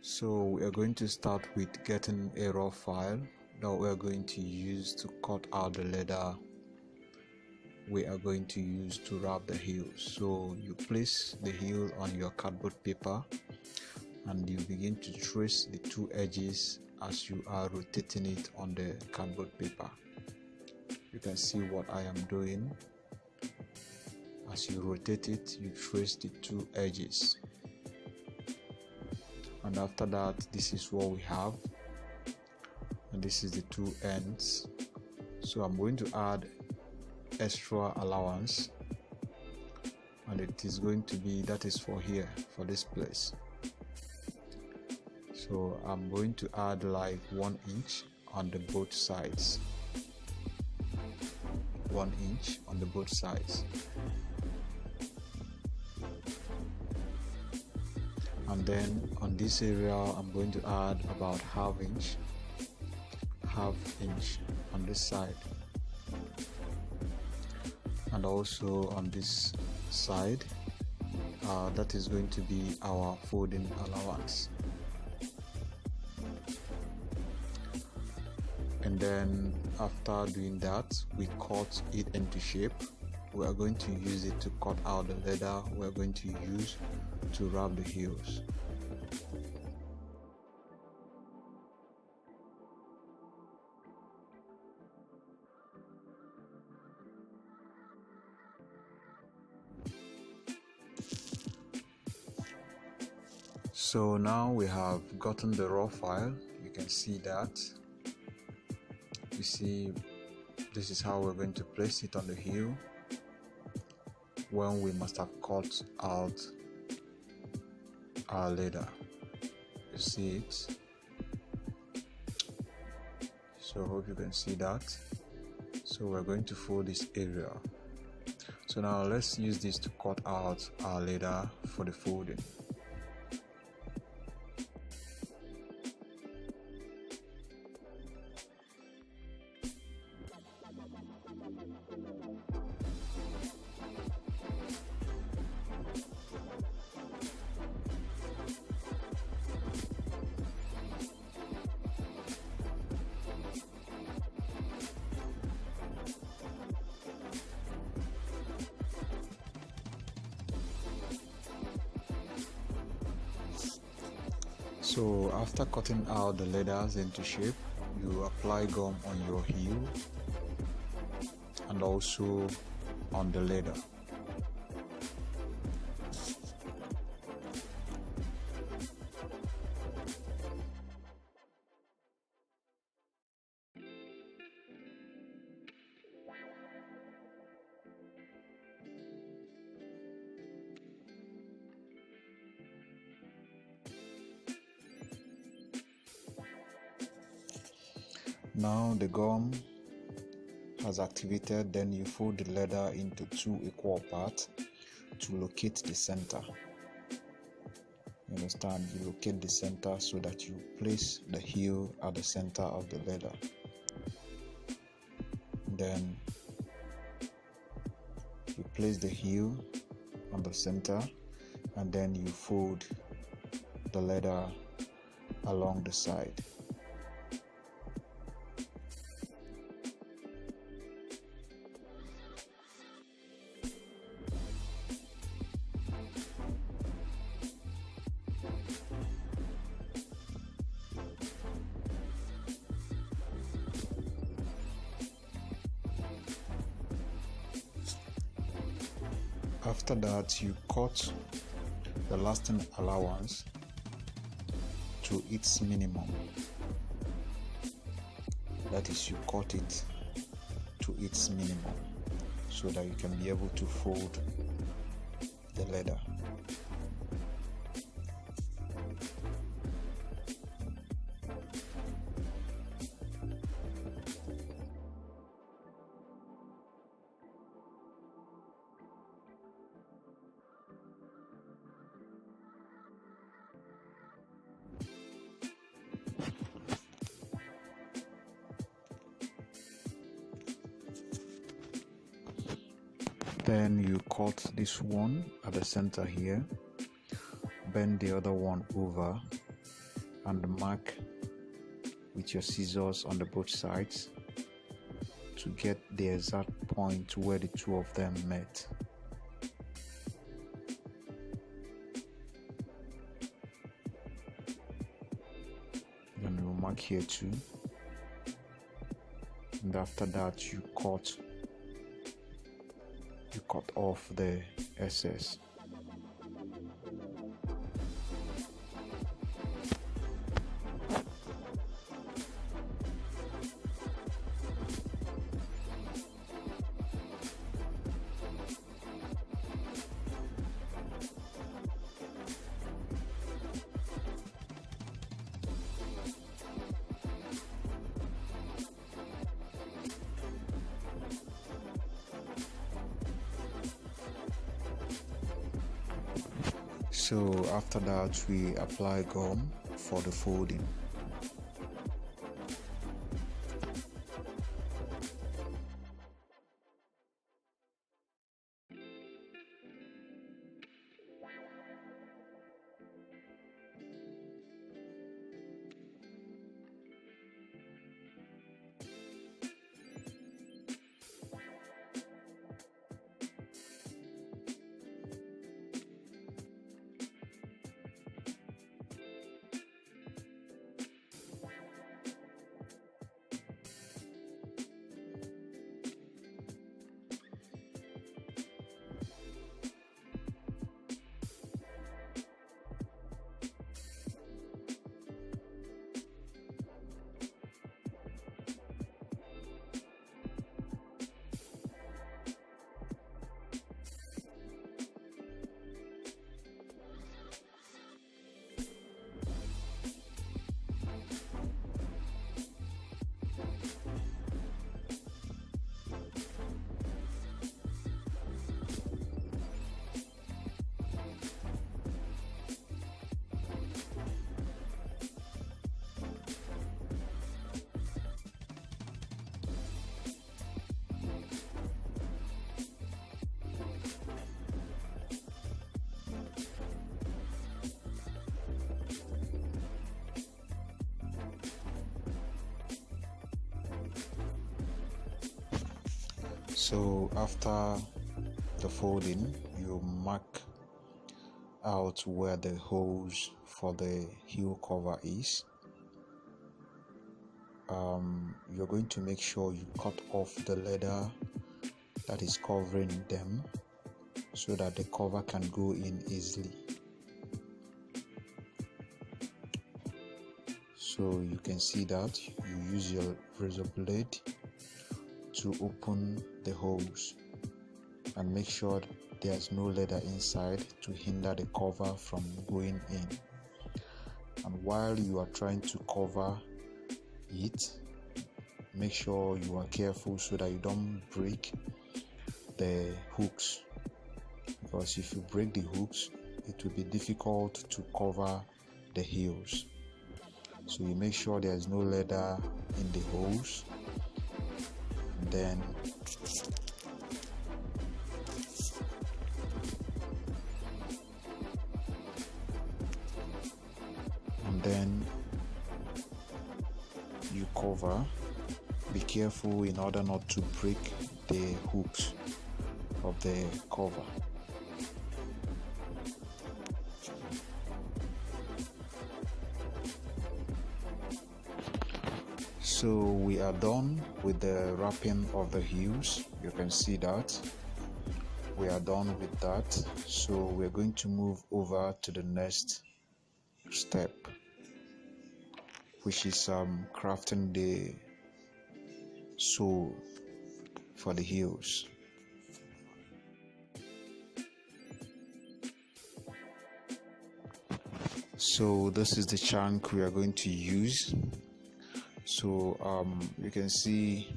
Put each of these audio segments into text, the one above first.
So we are going to start with getting a raw file that we are going to use to cut out the leather we are going to use to wrap the heel. So you place the heel on your cardboard paper and you begin to trace the two edges as you are rotating it on the cardboard paper. You can see what I am doing. As you rotate it, you trace the two edges. And after that, this is what we have, and this is the two ends. So I'm going to add extra allowance, and it is going to be, that is for here, for this place. So I'm going to add like 1 inch on the both sides, 1 inch on the both sides. And then on this area I'm going to add about half inch on this side, and also on this side that is going to be our folding allowance. And then after doing that, we cut it into shape. We are going to use it to cut out the leather we are going to use to wrap the heels. So now we have gotten the raw file. You can see that. You see, this is how we're going to place it on the heel when we must have cut out our leather. You see it? So I hope you can see that. So we're going to fold this area. So now let's use this to cut out our leather for the folding. So after cutting out the leathers into shape, you apply gum on your heel and also on the leather. Now the gum has activated, then you fold the leather into 2 equal parts to locate the center. You understand? You locate the center so that you place the heel at the center of the leather. Then you place the heel on the center, and then you fold the leather along the side. After that, you cut the lasting allowance to its minimum. That is, you cut it to its minimum so that you can be able to fold the leather. Then you cut this one at the center here, bend the other one over, and mark with your scissors on the both sides to get the exact point where the two of them met. Then we'll mark here too, and after that you cut off the excess. So after that we apply gum for the folding. So after the folding, you mark out where the holes for the heel cover is. You're going to make sure you cut off the leather that is covering them so that the cover can go in easily. So you can see that you use your razor blade to open the holes and make sure there's no leather inside to hinder the cover from going in. And while you are trying to cover it, make sure you are careful so that you don't break the hooks, because if you break the hooks it will be difficult to cover the heels. So you make sure there's no leather in the holes, and then you cover. Be careful in order not to break the hooks of the cover. So we are done with the wrapping of the heels. You can see that we are done with that. So we're going to move over to the next step, which is crafting the sole for the heels. So this is the shank we are going to use. So you can see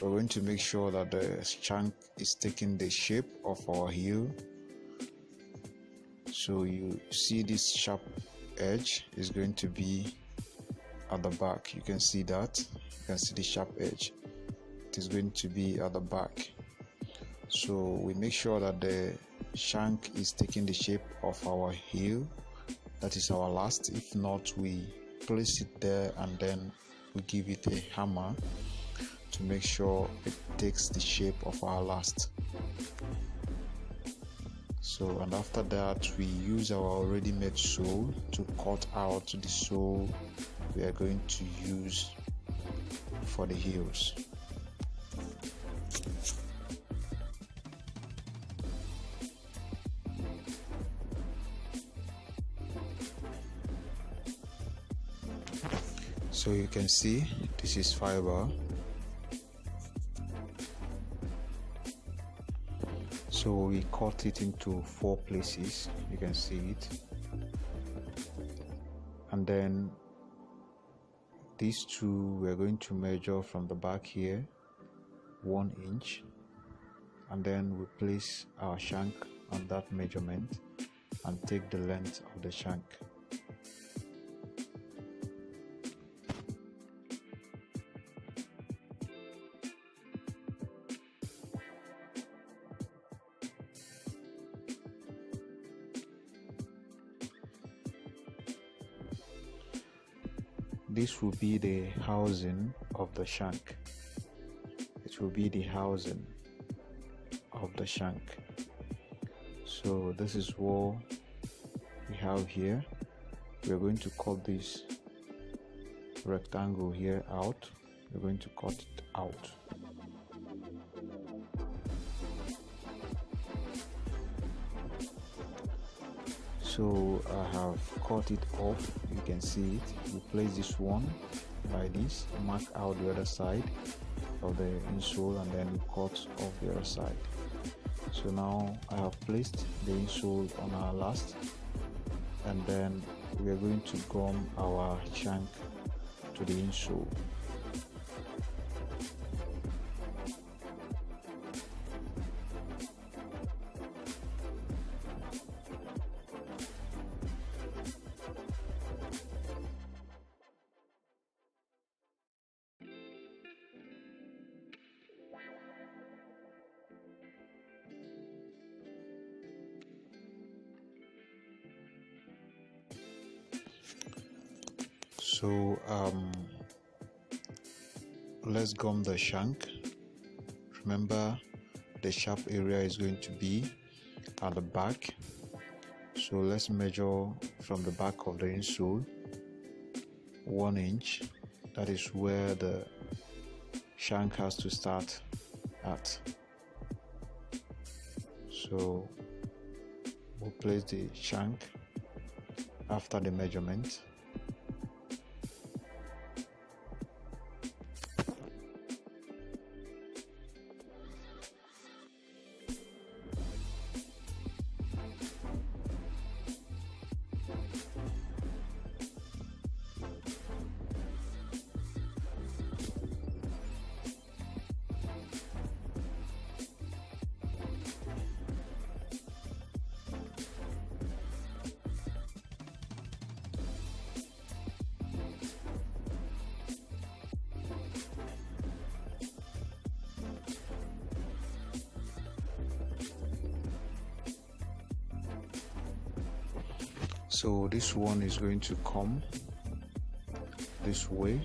we're going to make sure that the shank is taking the shape of our heel. So you see this sharp edge is going to be at the back. You can see that. You can see the sharp edge. It is going to be at the back. So we make sure that the shank is taking the shape of our heel. that is our last. If not, we place it there and then we give it a hammer to make sure it takes the shape of our last. So, and after that we use our already made sole to cut out the sole we are going to use for the heels. So you can see this is fiber. So we cut it into 4 places, you can see it, and then these two we're going to measure from the back here 1 inch, and then we place our shank on that measurement and take the length of the shank. This will be the housing of the shank. It will be the housing of the shank. So this is what we have here. We're going to cut this rectangle here out. We're going to cut it out. So I have cut it off, you can see it. We place this one like this, mark out the other side of the insole, and then we cut off the other side. So now I have placed the insole on our last, and then we are going to gum our shank to the insole. So let's gum the shank. Remember, the sharp area is going to be at the back, so let's measure from the back of the insole 1 inch. That is where the shank has to start at. So we'll place the shank after the measurement. So this one is going to come this way.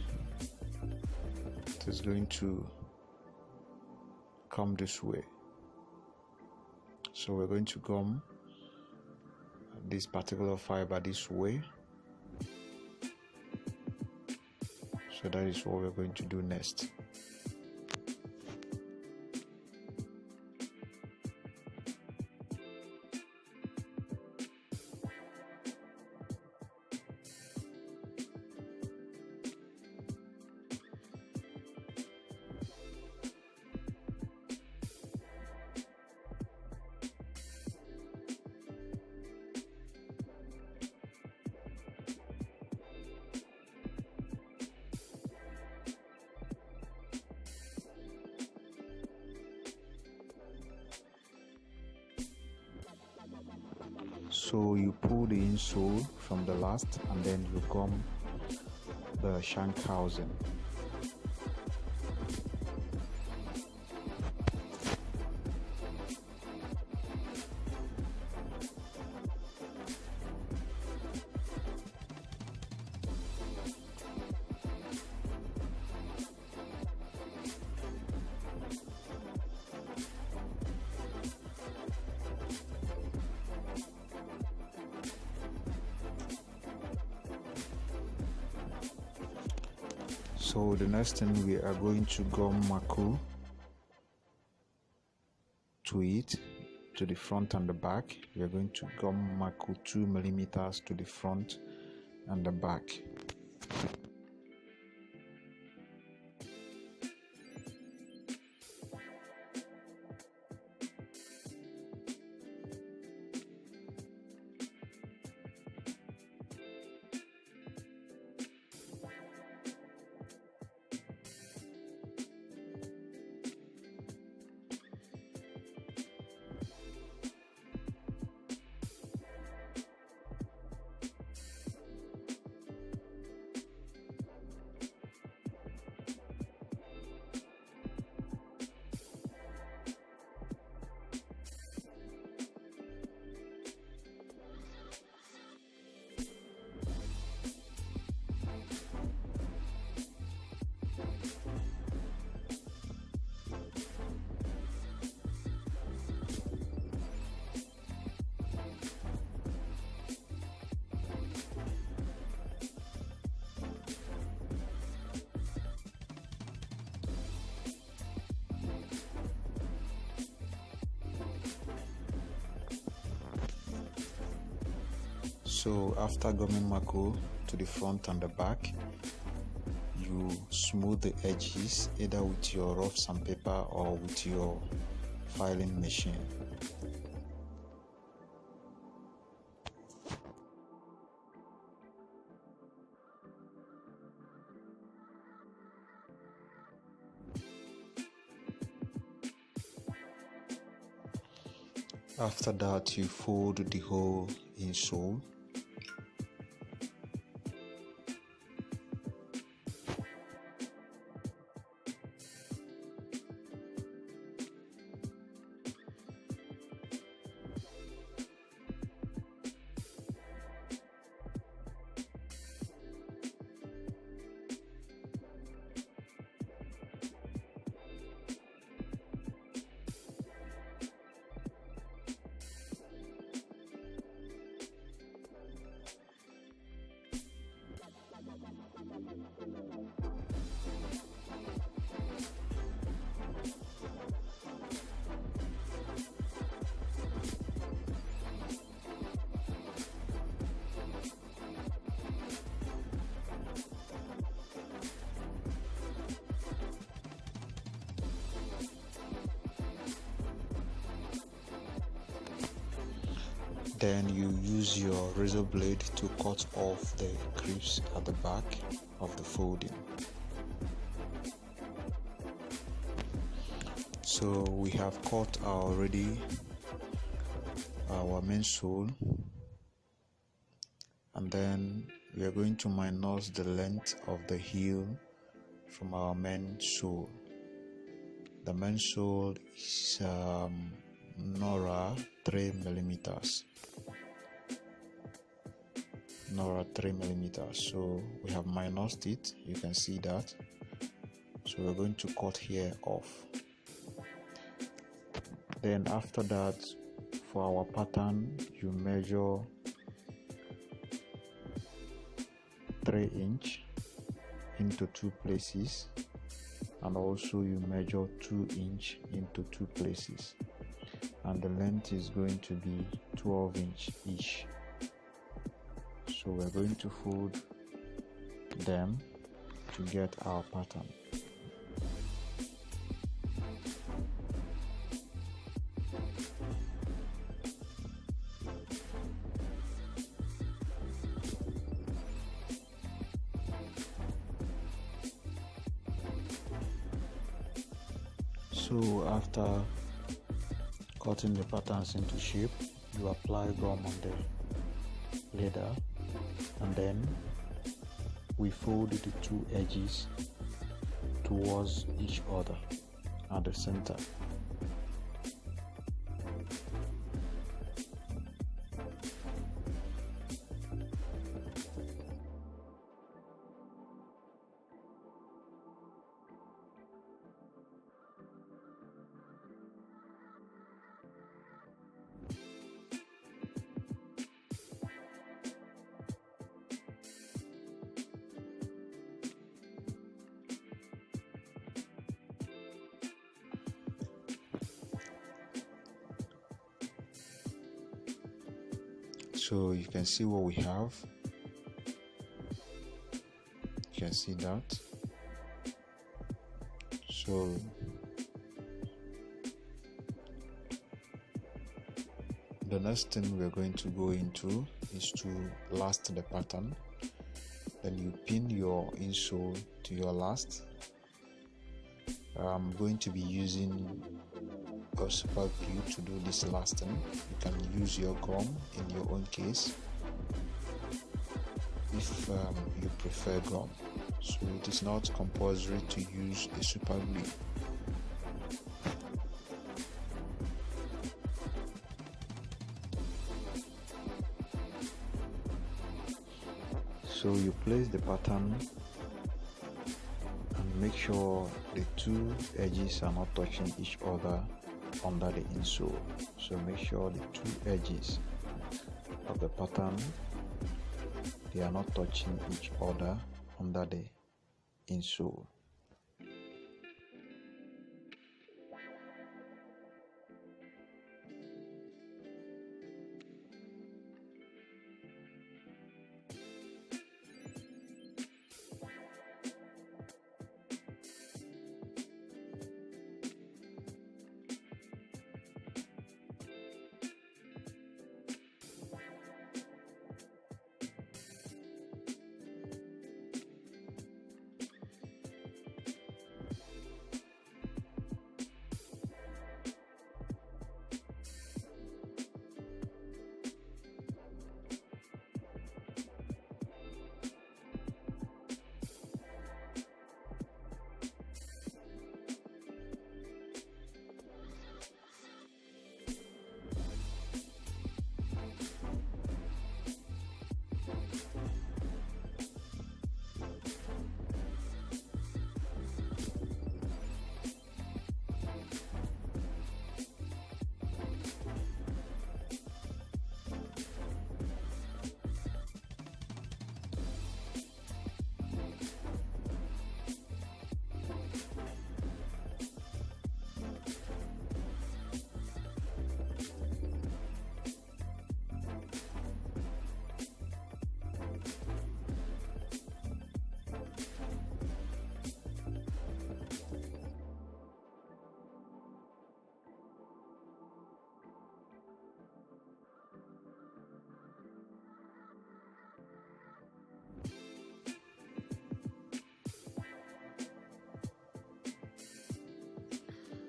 It is going to come this way. So we're going to gum this particular fiber this way. So that is what we're going to do next. So you pull the insole from the last and then you gum the shank housing. So the next thing, we are going to gum macro to it, to the front and the back. We are going to gum macro 2 millimeters to the front and the back. So after gumming macro to the front and the back, you smooth the edges either with your rough sandpaper or with your filing machine. After that, you fold the whole insole. Then you use your razor blade to cut off the crease at the back of the folding. So we have cut already our main sole, and then we are going to minus the length of the heel from our main sole. The main sole is Nora 3 millimeters. Nora 3 millimeters. So we have minused it, you can see that. So we're going to cut here off. Then after that, for our pattern, you measure 3 inch into 2 places, and also you measure 2 inch into 2 places, and the length is going to be 12 inch each. So we're going to fold them to get our pattern. So after cutting the patterns into shape, you apply gum on the leather, and then we fold the 2 edges towards each other at the center. So you can see what we have. You can see that. So the next thing we're going to go into is to last the pattern. Then you pin your insole to your last. I'm going to be using a super glue to do this lasting. You can use your gum in your own case if you prefer gum. So it is not compulsory to use a super glue. So you place the pattern and make sure the two edges are not touching each other under the insole. So make sure the two edges of the pattern, they are not touching each other under the insole.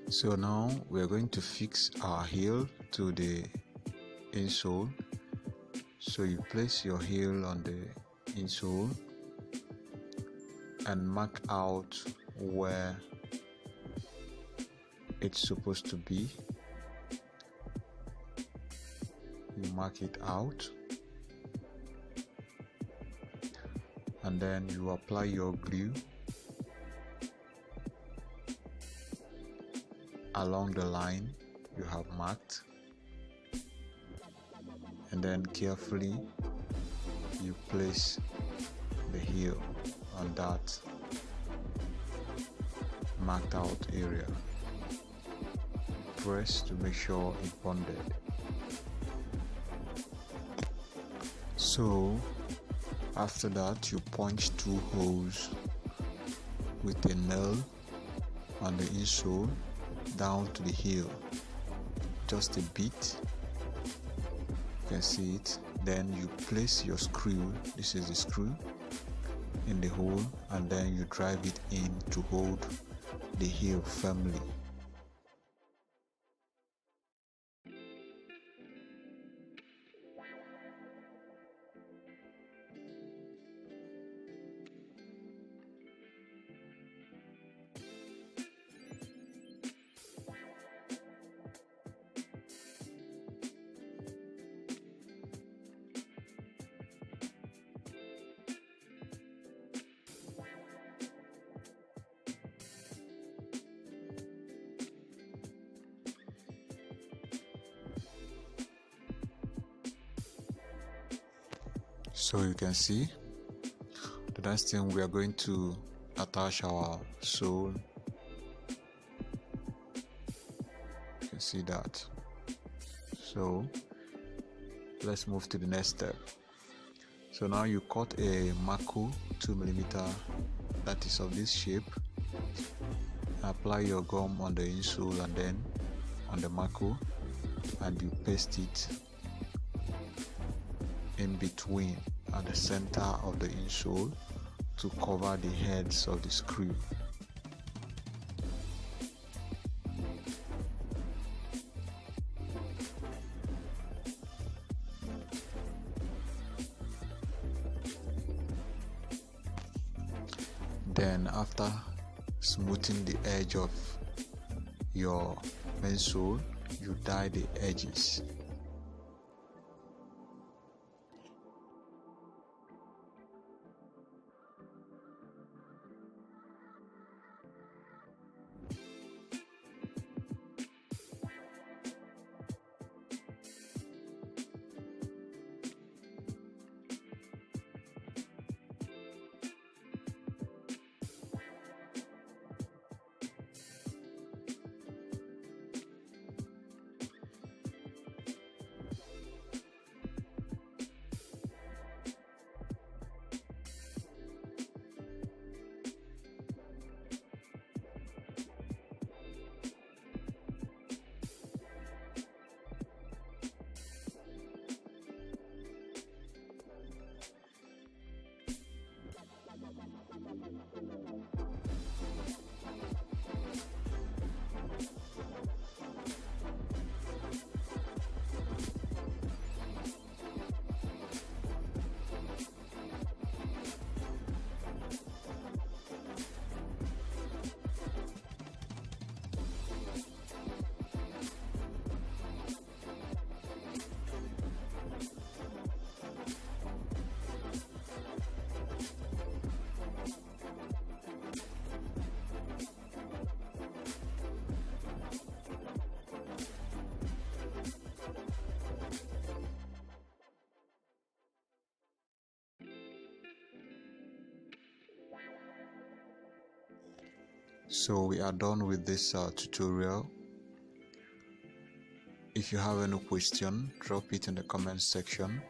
So now we're going to fix our heel to the insole. So you place your heel on the insole and mark out where it's supposed to be. You mark it out and then you apply your glue along the line you have marked, and then carefully you place the heel on that marked out area. Press to make sure it bonded. So after that, you punch 2 holes with a nail on the insole down to the heel, just a bit. You can see it. Then you place your screw, this is the screw, in the hole, and then you drive it in to hold the heel firmly. So you can see the next thing, we are going to attach our sole. You can see that. So let's move to the next step. So now you cut a marco 2mm that is of this shape. Apply your gum on the insole and then on the marco, and you paste it in between at the center of the insole to cover the heads of the screw. Then after smoothing the edge of your insole, you dye the edges. So we are done with this tutorial. If you have any question, drop it in the comment section.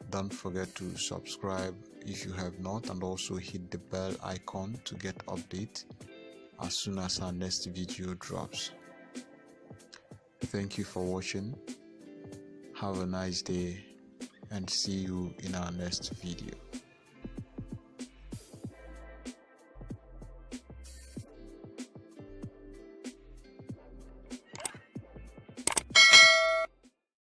Don't forget to subscribe if you have not, and also hit the bell icon to get update as soon as our next video drops. Thank you for watching. Have a nice day and see you in our next video.